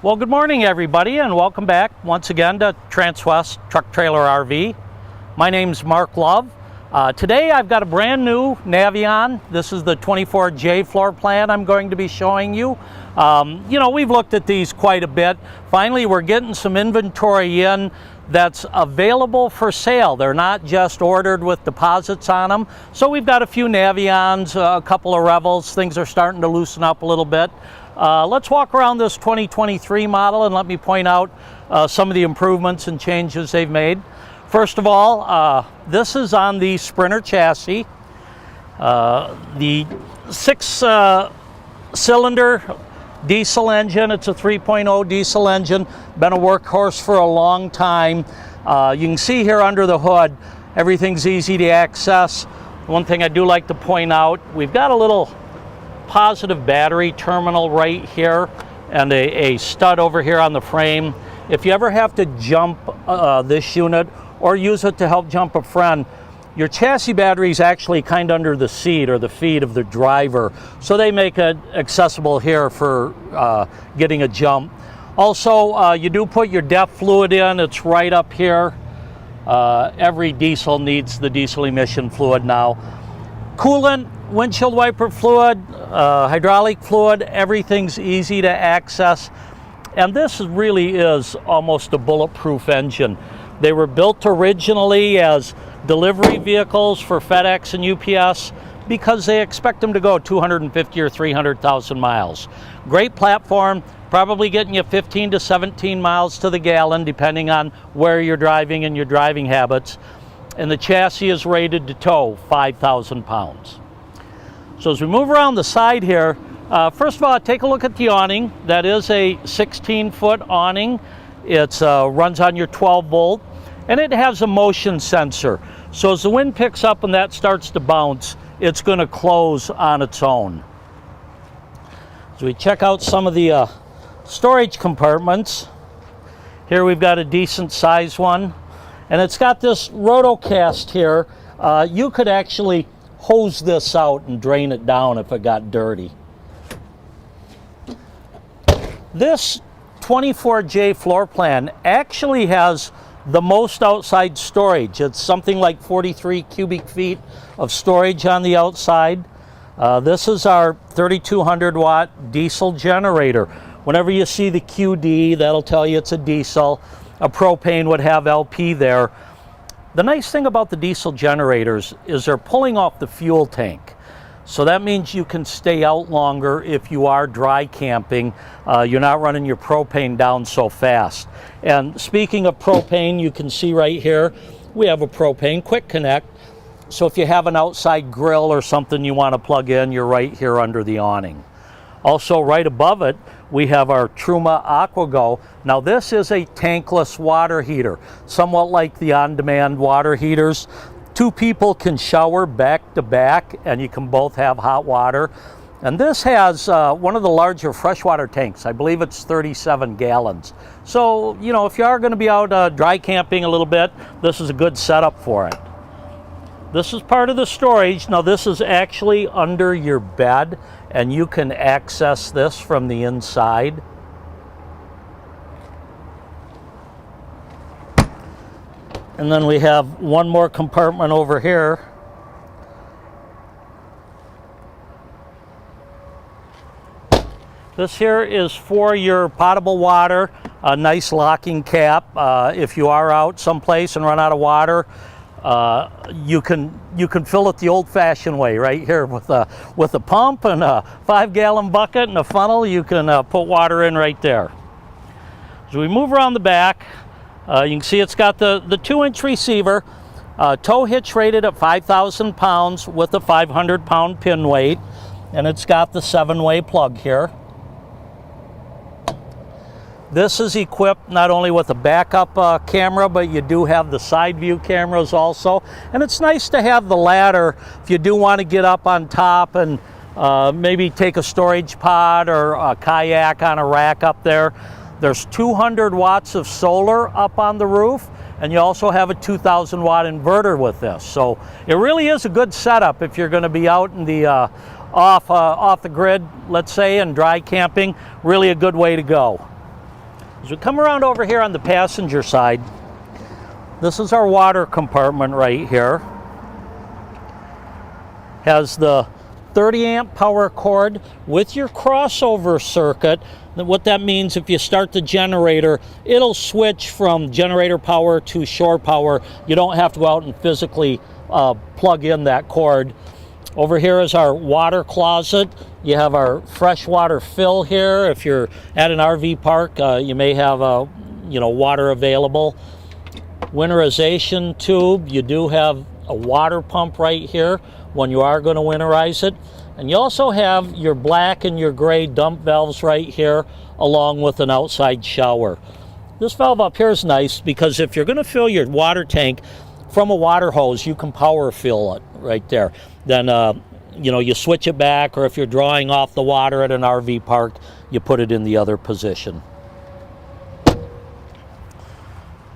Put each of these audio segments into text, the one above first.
Well, good morning everybody, and welcome back once again to Transwest Truck Trailer RV. My name's Mark Love. Today I've got a brand new Navion. This is the 24J floor plan I'm going to be showing you. We've looked at these quite a bit. Finally, we're getting some inventory in that's available for sale. They're not just ordered with deposits on them. So we've got a few Navions, a couple of Revels. Things are starting to loosen up a little bit. Let's walk around this 2023 model and let me point out some of the improvements and changes they've made. First of all, this is on the Sprinter chassis. The 6-cylinder diesel engine. It's a 3.0 diesel engine. Been a workhorse for a long time. You can see here under the hood, everything's easy to access. One thing I do like to point out, we've got a little positive battery terminal right here and a stud over here on the frame. If you ever have to jump this unit or use it to help jump a friend, your chassis battery is actually kind of under the seat or the feet of the driver, so they make it accessible here for getting a jump. Also, you do put your DEF fluid in. It's right up here. Every diesel needs the diesel emission fluid now. Coolant, windshield wiper fluid, hydraulic fluid, everything's easy to access. And this really is almost a bulletproof engine. They were built originally as delivery vehicles for FedEx and UPS because they expect them to go 250 or 300,000 miles. Great platform, probably getting you 15 to 17 miles to the gallon depending on where you're driving and your driving habits. And the chassis is rated to tow 5,000 pounds. So as we move around the side here, first of all, take a look at the awning. That is a 16-foot awning. It runs on your 12 volt, and it has a motion sensor. So as the wind picks up and that starts to bounce, it's going to close on its own. As we check out some of the storage compartments, here we've got a decent size one. And it's got this rotocast here. You could actually hose this out and drain it down if it got dirty. This 24J floor plan actually has the most outside storage. It's something like 43 cubic feet of storage on the outside. This is our 3,200 watt diesel generator. Whenever you see the QD, that'll tell you it's a diesel. A propane would have LP there. The nice thing about the diesel generators is they're pulling off the fuel tank. So that means you can stay out longer if you are dry camping. You're not running your propane down so fast. And speaking of propane, you can see right here, we have a propane quick connect. So if you have an outside grill or something you want to plug in, you're right here under the awning. Also right above it, we have our Truma AquaGo. Now this is a tankless water heater, somewhat like the on-demand water heaters. Two people can shower back to back and you can both have hot water. And this has one of the larger freshwater tanks. I believe it's 37 gallons. So, if you are going to be out dry camping a little bit, this is a good setup for it. This is part of the storage. Now this is actually under your bed and you can access this from the inside. And then we have one more compartment over here. This here is for your potable water, a nice locking cap. If you are out someplace and run out of water, you can fill it the old-fashioned way right here with a pump and a 5-gallon bucket and a funnel. You can put water in right there. As we move around the back, you can see it's got the 2-inch receiver, tow hitch rated at 5,000 pounds with a 500-pound pin weight, and it's got the 7-way plug here. This is equipped not only with a backup camera, but you do have the side view cameras also. And it's nice to have the ladder if you do want to get up on top and maybe take a storage pod or a kayak on a rack up there. There's 200 watts of solar up on the roof, and you also have a 2,000 watt inverter with this. So it really is a good setup if you're going to be out in the off the grid, let's say, and dry camping. Really a good way to go. As we come around over here on the passenger side, this is our water compartment right here. Has the 30 amp power cord with your crossover circuit. What that means, if you start the generator, it'll switch from generator power to shore power. You don't have to go out and physically plug in that cord. Over here is our water closet. You have our freshwater fill here. If you're at an RV park, you may have water available. Winterization tube. You do have a water pump right here when you are going to winterize it. And you also have your black and your gray dump valves right here, along with an outside shower. This valve up here is nice because if you're going to fill your water tank from a water hose, you can power fill it right there. Then you switch it back, or if you're drawing off the water at an RV park, you put it in the other position.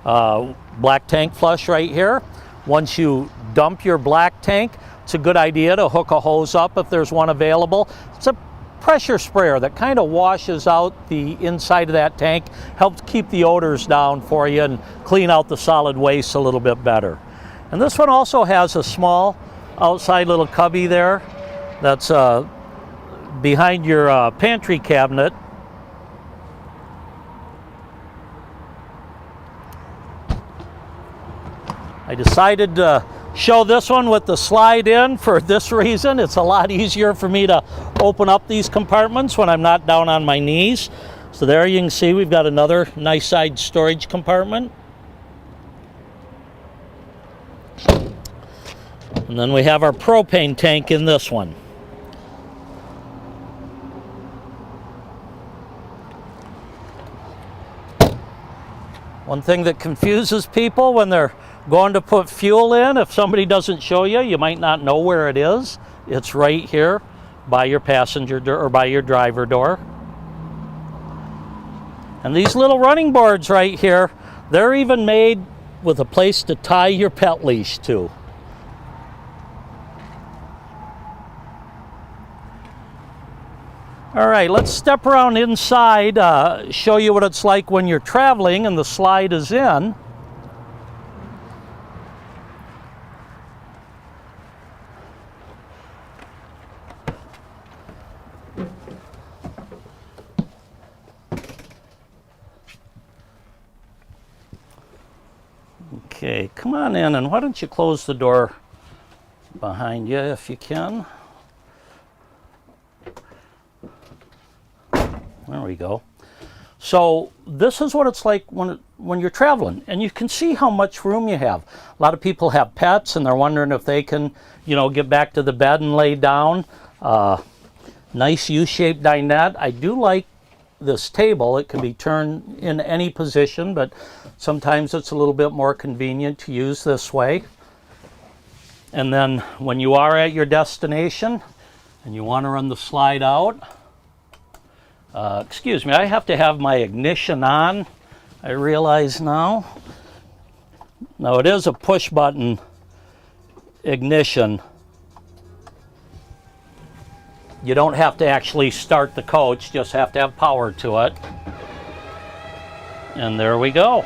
Black tank flush right here. Once you dump your black tank, it's a good idea to hook a hose up if there's one available. It's a pressure sprayer that kind of washes out the inside of that tank, helps keep the odors down for you and clean out the solid waste a little bit better. And this one also has a small outside little cubby there that's behind your pantry cabinet. I decided to show this one with the slide in for this reason. It's a lot easier for me to open up these compartments when I'm not down on my knees. So there you can see we've got another nice side storage compartment. And then we have our propane tank in this one. One thing that confuses people when they're going to put fuel in, if somebody doesn't show you, you might not know where it is. It's right here by your passenger door or by your driver door. And these little running boards right here, they're even made with a place to tie your pet leash to. All right, let's step around inside, show you what it's like when you're traveling and the slide is in. Okay, come on in, and why don't you close the door behind you if you can. There we go. So this is what it's like when you're traveling, and you can see how much room you have. A lot of people have pets and they're wondering if they can, get back to the bed and lay down. Nice U-shaped dinette. I do like this table. It can be turned in any position, but sometimes it's a little bit more convenient to use this way. And then when you are at your destination and you want to run the slide out, excuse me, I have to have my ignition on, I realize now. Now it is a push button ignition. You don't have to actually start the coach, just have to have power to it. And there we go.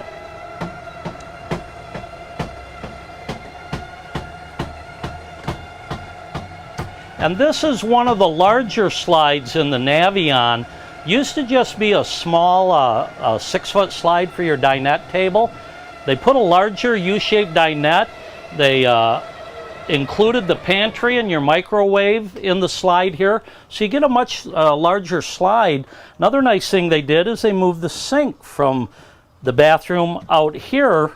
And this is one of the larger slides in the Navion. Used to just be a small 6-foot slide for your dinette table. They put a larger U-shaped dinette. They included the pantry and your microwave in the slide here, so you get a much larger slide. Another nice thing they did is they moved the sink from the bathroom out here,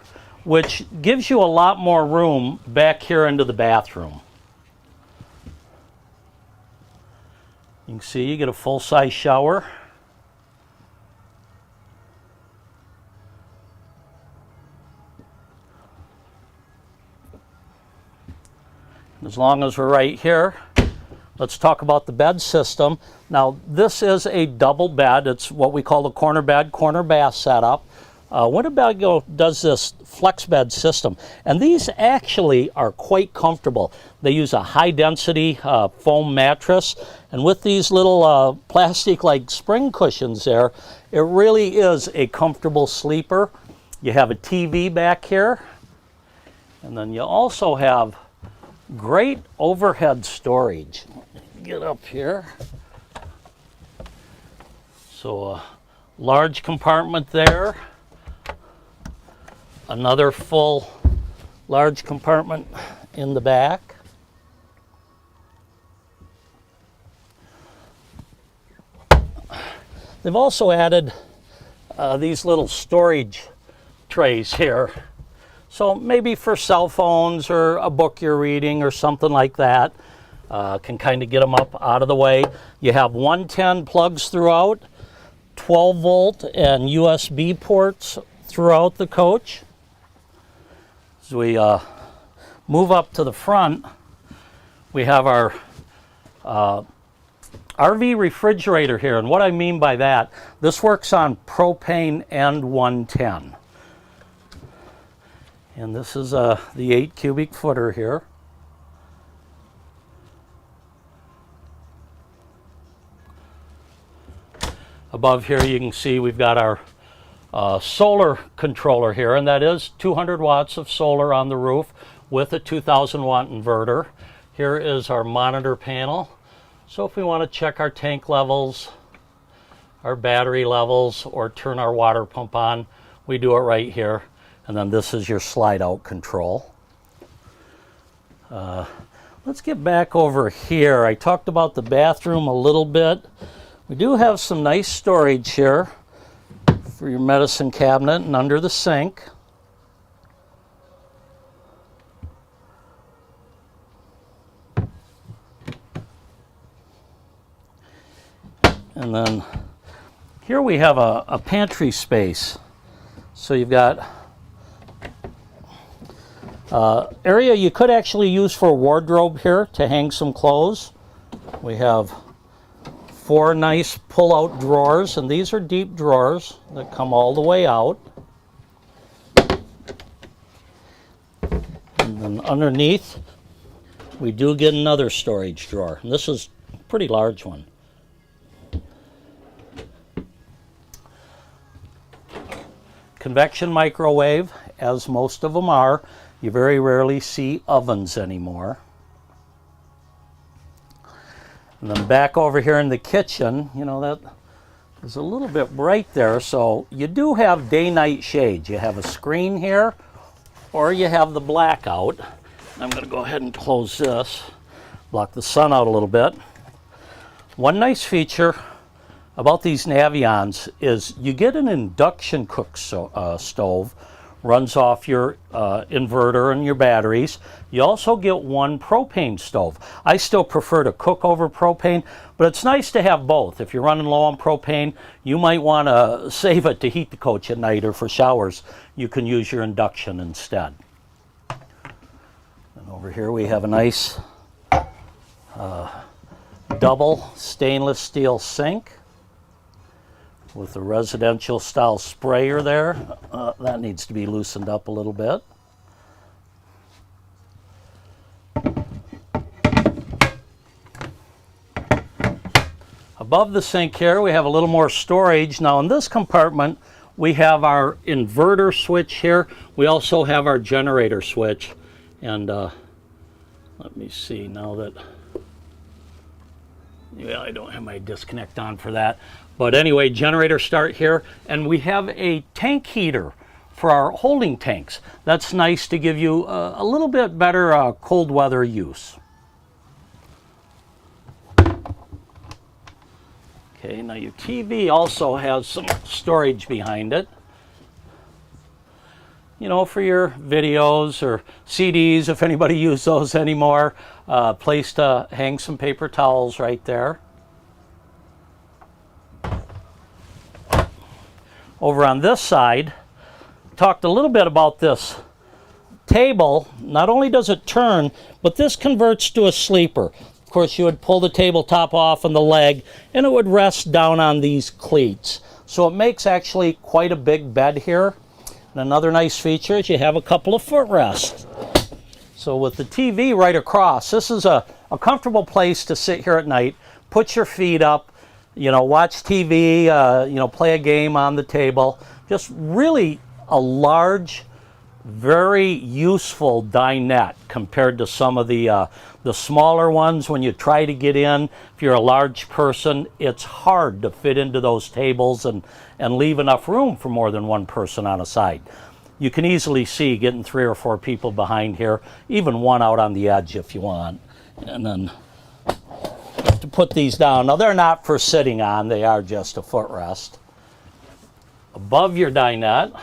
which gives you a lot more room back here into the bathroom. You can see you get a full-size shower. As long as we're right here, let's talk about the bed system. Now, this is a double bed. It's what we call the corner bed, corner bath setup. Winnebago does this flex bed system, and these actually are quite comfortable. They use a high-density foam mattress, and with these little plastic-like spring cushions there, It really is a comfortable sleeper. You have a TV back here, and then you also have great overhead storage. Get up here. So a large compartment there. Another full large compartment in the back. They've also added these little storage trays here. So maybe for cell phones or a book you're reading or something like that, can kind of get them up out of the way. You have 110 plugs throughout, 12 volt and USB ports throughout the coach. As we move up to the front, we have our RV refrigerator here. And what I mean by that, this works on propane and 110. And this is the 8 cubic footer here. Above here you can see we've got our solar controller here, and that is 200 watts of solar on the roof with a 2000 watt inverter. Here is our monitor panel. So if we want to check our tank levels, our battery levels, or turn our water pump on, we do it right here. And then this is your slide out control. Let's get back over here. I talked about the bathroom a little bit. We do have some nice storage here for your medicine cabinet and under the sink. And then here we have a pantry space. So you've got area you could actually use for a wardrobe here to hang some clothes. We have 4 nice pull-out drawers, and these are deep drawers that come all the way out. And then underneath, we do get another storage drawer. And this is a pretty large one. Convection microwave, as most of them are. You very rarely see ovens anymore. And then back over here in the kitchen, you know, that is a little bit bright there, so you do have day-night shades. You have a screen here, or you have the blackout. I'm going to go ahead and close this, block the sun out a little bit. One nice feature about these Navions is you get an induction cook stove, runs off your inverter and your batteries. You also get one propane stove. I still prefer to cook over propane, but it's nice to have both. If you're running low on propane, you might want to save it to heat the coach at night or for showers. You can use your induction instead. And over here we have a nice double stainless steel sink with a residential style sprayer there. That needs to be loosened up a little bit. Above the sink here we have a little more storage. Now in this compartment we have our inverter switch here. We also have our generator switch. And let me see now that, yeah, I don't have my disconnect on for that. But anyway, generator start here, and we have a tank heater for our holding tanks. That's nice to give you a little bit better cold weather use. Okay, now your TV also has some storage behind it. You know, for your videos or CDs, if anybody uses those anymore. Place to hang some paper towels right there. Over on this side, talked a little bit about this table. Not only does it turn, but this converts to a sleeper. Of course, you would pull the tabletop off and the leg, and it would rest down on these cleats. So it makes actually quite a big bed here. And another nice feature is you have a couple of footrests. So with the TV right across, this is a comfortable place to sit here at night, put your feet up, you know, watch TV, you know, play a game on the table. Just really a large, very useful dinette compared to some of the smaller ones. When you try to get in, if you're a large person, it's hard to fit into those tables and leave enough room for more than one person on a side. You can easily see getting 3 or 4 people behind here, even one out on the edge if you want. And then to put these down. Now, they're not for sitting on, they are just a footrest. Above your dinette,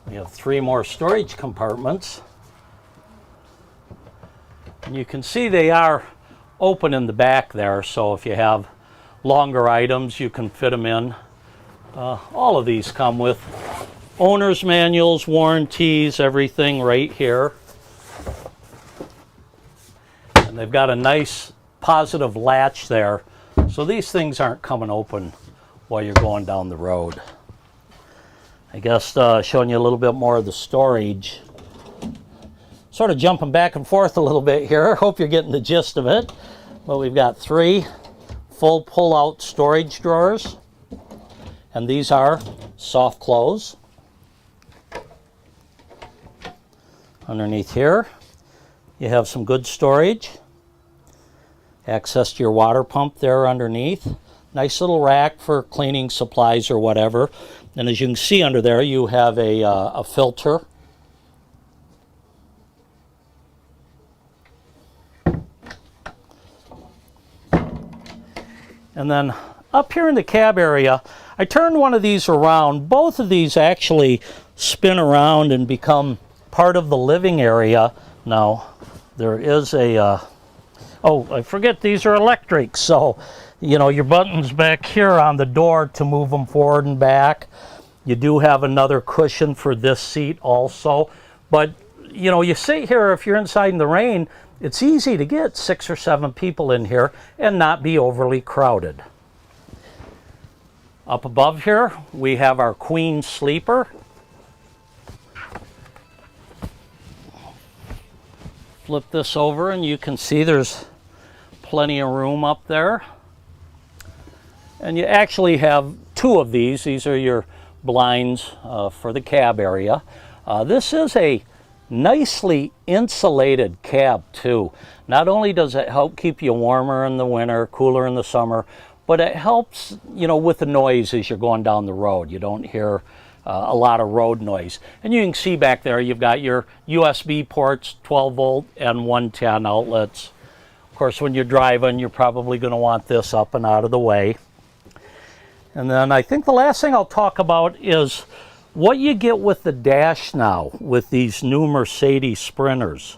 we have 3 more storage compartments. And you can see they are open in the back there, so if you have longer items, you can fit them in. All of these come with owner's manuals, warranties, everything right here. And they've got a nice positive latch there, so these things aren't coming open while you're going down the road. I guess showing you a little bit more of the storage. Sort of jumping back and forth a little bit here. Hope you're getting the gist of it. But we've got 3 full pull-out storage drawers, and these are soft close. Underneath here, you have some good storage. Access to your water pump there underneath. Nice little rack for cleaning supplies or whatever. And as you can see under there, you have a filter. And then up here in the cab area, I turned one of these around. Both of these actually spin around and become part of the living area. Now, there is a, oh, I forget these are electric, so, you know, your buttons back here on the door to move them forward and back. You do have another cushion for this seat also. But, you know, you sit here, if you're inside in the rain, it's easy to get 6 or 7 people in here and not be overly crowded. Up above here, we have our queen sleeper. Flip this over and you can see there's plenty of room up there. And you actually have 2 of these. These are your blinds for the cab area. This is a nicely insulated cab too. Not only does it help keep you warmer in the winter, cooler in the summer, but it helps, you know, with the noise as you're going down the road. You don't hear a lot of road noise. And you can see back there you've got your USB ports, 12 volt and 110 outlets. Of course, when you're driving, you're probably going to want this up and out of the way. And then I think the last thing I'll talk about is what you get with the dash now with these new Mercedes Sprinters.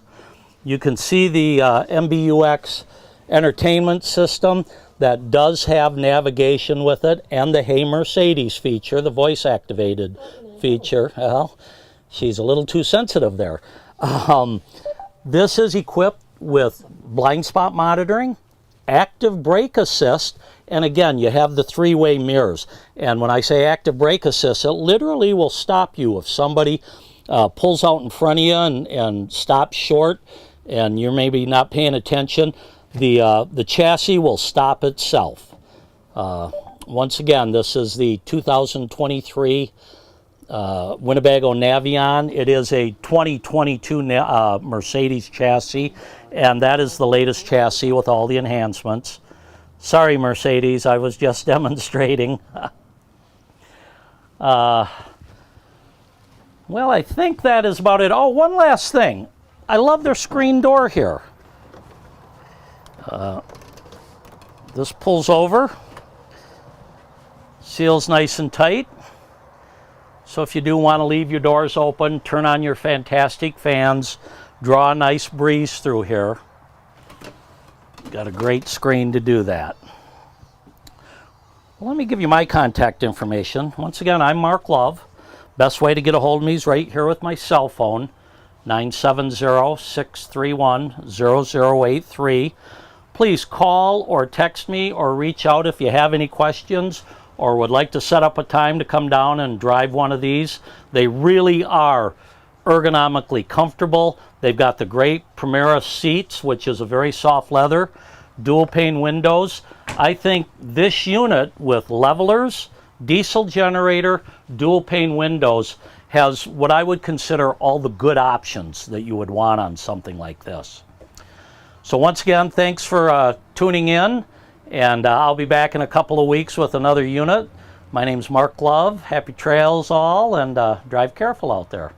You can see the MBUX entertainment system that does have navigation with it, and the Hey Mercedes feature, the voice activated feature. Well, she's a little too sensitive there. This is equipped with blind spot monitoring, active brake assist, and again, you have the 3-way mirrors. And when I say active brake assist, it literally will stop you if somebody pulls out in front of you and stops short and you're maybe not paying attention. The chassis will stop itself. Once again, this is the 2023 Winnebago Navion. It is a 2022 Mercedes chassis, and that is the latest chassis with all the enhancements. Sorry, Mercedes, I was just demonstrating. Well, I think that is about it. Oh, one last thing. I love their screen door here. This pulls over, seals nice and tight. So if you do want to leave your doors open, turn on your fantastic fans, draw a nice breeze through here. Got a great screen to do that. Well, let me give you my contact information. Once again, I'm Mark Love. Best way to get a hold of me is right here with my cell phone, 970-631-0083. Please call or text me or reach out if you have any questions or would like to set up a time to come down and drive one of these. They really are ergonomically comfortable. They've got the great Primera seats, which is a very soft leather, dual pane windows. I think this unit with levelers, diesel generator, dual pane windows has what I would consider all the good options that you would want on something like this. So once again, thanks for tuning in, and I'll be back in a couple of weeks with another unit. My name's Mark Love. Happy trails all, and drive careful out there.